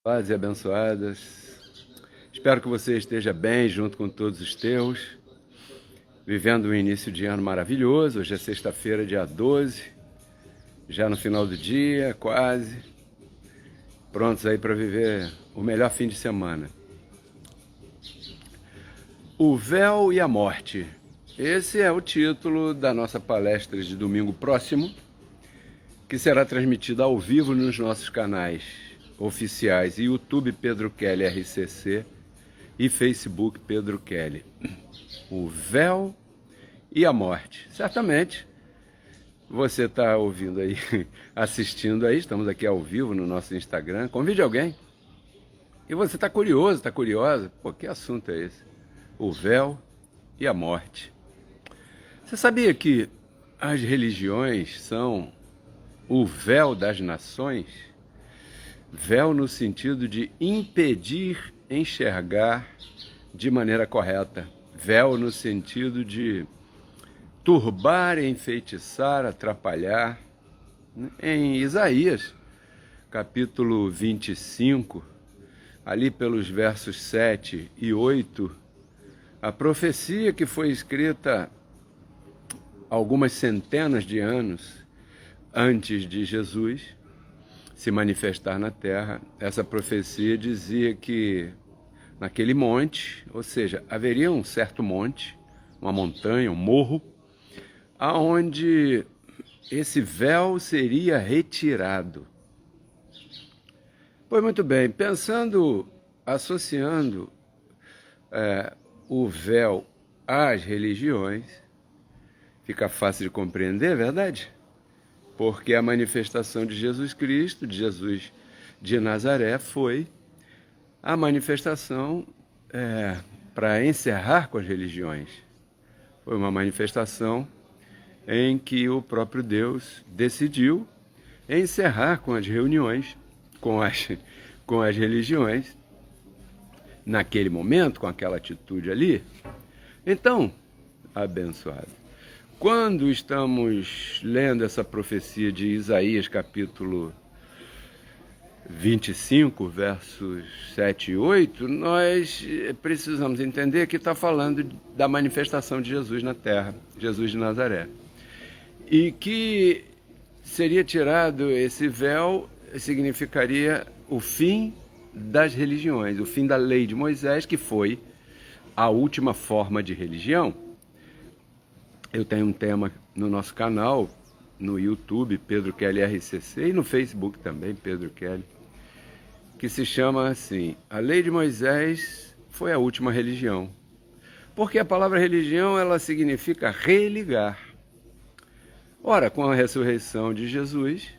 Paz e abençoadas. Espero que você esteja bem junto com todos os teus, vivendo um início de ano maravilhoso. Hoje é sexta-feira, dia 12, já no final do dia, quase. Prontos aí para viver o melhor fim de semana. O véu e a morte. Esse é o título da nossa palestra de domingo próximo, que será transmitida ao vivo nos nossos canais oficiais YouTube Pedro Kelly RCC e Facebook Pedro Kelly. O véu e a morte. Certamente você está ouvindo aí, assistindo aí, estamos aqui ao vivo no nosso Instagram. Convide alguém. E você está curioso, está curiosa? Pô, que assunto é esse? O véu e a morte. Você sabia que as religiões são o véu das nações? Véu no sentido de impedir enxergar de maneira correta. Véu no sentido de turbar, enfeitiçar, atrapalhar. Em Isaías, capítulo 25, ali pelos versos 7 e 8, a profecia que foi escrita algumas centenas de anos antes de Jesus se manifestar na terra, essa profecia dizia que naquele monte, ou seja, haveria um certo monte, uma montanha, um morro, aonde esse véu seria retirado. Pois muito bem, pensando, associando o véu às religiões, fica fácil de compreender, é verdade? Porque a manifestação de Jesus Cristo, de Jesus de Nazaré, foi a manifestação para encerrar com as religiões. Foi uma manifestação em que o próprio Deus decidiu encerrar com as reuniões, com as religiões, naquele momento, com aquela atitude ali. Então, abençoado, quando estamos lendo essa profecia de Isaías, capítulo 25, versos 7 e 8, nós precisamos entender que está falando da manifestação de Jesus na terra, Jesus de Nazaré. E que seria tirado esse véu, significaria o fim das religiões, o fim da lei de Moisés, que foi a última forma de religião. Eu tenho um tema no nosso canal, no YouTube, Pedro Kelly RCC, e no Facebook também, Pedro Kelly, que se chama assim: a lei de Moisés foi a última religião. Porque a palavra religião, ela significa religar. Ora, com a ressurreição de Jesus,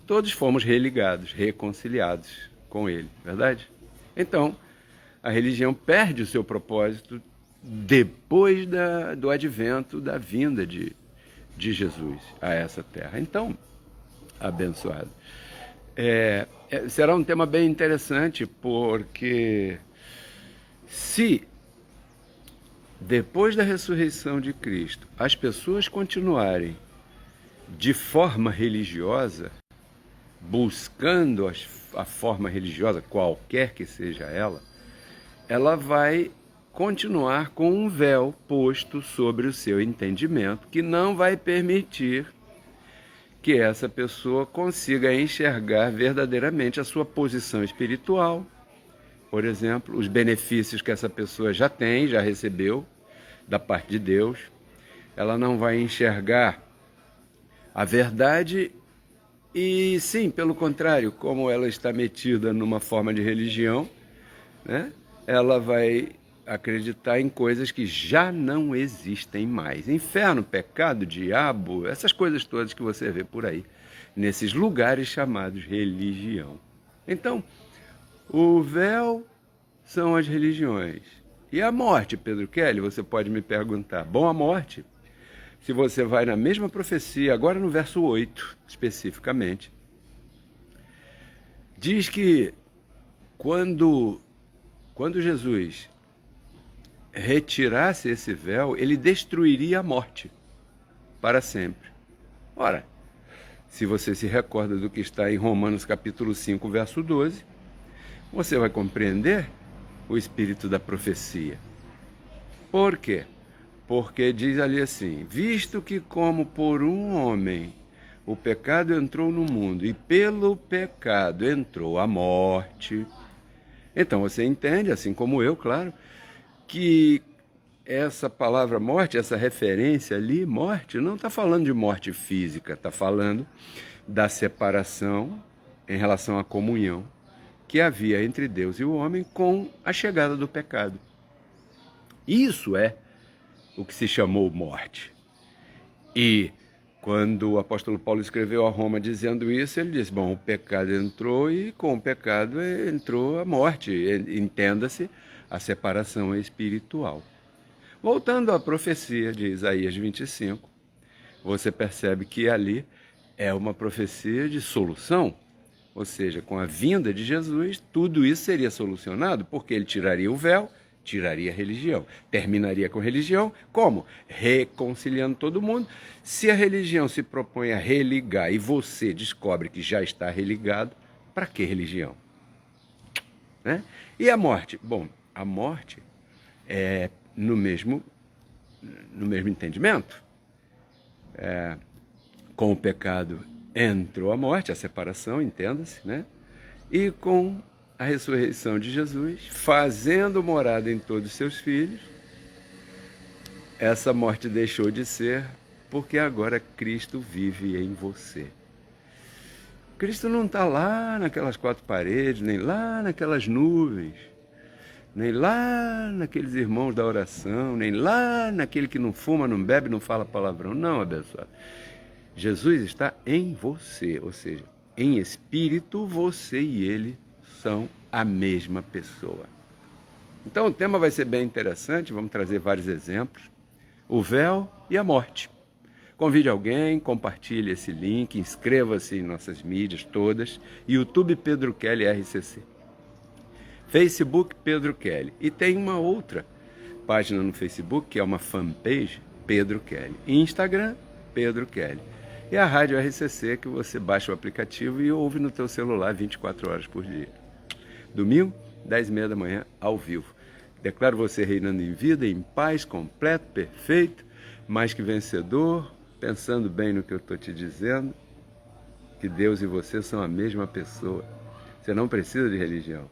todos fomos religados, reconciliados com ele, verdade? Então, a religião perde o seu propósito depois do advento, da vinda de Jesus a essa terra. Então, abençoado. Será um tema bem interessante, porque se depois da ressurreição de Cristo as pessoas continuarem de forma religiosa, buscando a forma religiosa, qualquer que seja ela vai continuar com um véu posto sobre o seu entendimento, que não vai permitir que essa pessoa consiga enxergar verdadeiramente a sua posição espiritual. Por exemplo, os benefícios que essa pessoa já tem, já recebeu da parte de Deus. Ela não vai enxergar a verdade e, sim, pelo contrário, como ela está metida numa forma de religião, né, ela vai acreditar em coisas que já não existem mais. Inferno, pecado, diabo, essas coisas todas que você vê por aí, nesses lugares chamados religião. Então, o véu são as religiões. E a morte, Pedro Kelly, você pode me perguntar. Bom, a morte, se você vai na mesma profecia, agora no verso 8, especificamente, diz que quando Jesus retirasse esse véu, ele destruiria a morte para sempre. Ora, se você se recorda do que está em Romanos capítulo 5, verso 12, você vai compreender o espírito da profecia. Por quê? Porque diz ali assim: visto que como por um homem o pecado entrou no mundo e pelo pecado entrou a morte. Então você entende, assim como eu, claro, que essa palavra morte, essa referência ali, morte, não está falando de morte física, está falando da separação em relação à comunhão que havia entre Deus e o homem com a chegada do pecado. Isso é o que se chamou morte. E quando o apóstolo Paulo escreveu a Roma dizendo isso, ele disse, bom, o pecado entrou e com o pecado entrou a morte, entenda-se a separação espiritual. Voltando à profecia de Isaías 25, você percebe que ali é uma profecia de solução, ou seja, com a vinda de Jesus, tudo isso seria solucionado, porque ele tiraria o véu, tiraria a religião. Terminaria com a religião, como? Reconciliando todo mundo. Se a religião se propõe a religar e você descobre que já está religado, para que religião? Né? E a morte? Bom, a morte é no mesmo entendimento. Com o pecado entrou a morte, a separação, entenda-se, né? E com a ressurreição de Jesus, fazendo morada em todos os seus filhos, essa morte deixou de ser, porque agora Cristo vive em você. Cristo não está lá naquelas quatro paredes, nem lá naquelas nuvens, nem lá naqueles irmãos da oração, nem lá naquele que não fuma, não bebe, não fala palavrão. Não, abençoado. Jesus está em você, ou seja, em espírito, você e ele são a mesma pessoa. Então o tema vai ser bem interessante, vamos trazer vários exemplos. O véu e a morte. Convide alguém, compartilhe esse link, inscreva-se em nossas mídias todas, YouTube Pedro Kelly RCC, Facebook Pedro Kelly, e tem uma outra página no Facebook, que é uma fanpage, Pedro Kelly, e Instagram, Pedro Kelly. E a Rádio RCC, que você baixa o aplicativo e ouve no teu celular 24 horas por dia. Domingo, 10h30 da manhã, ao vivo. Declaro você reinando em vida, em paz, completo, perfeito, mais que vencedor, pensando bem no que eu estou te dizendo, que Deus e você são a mesma pessoa. Você não precisa de religião.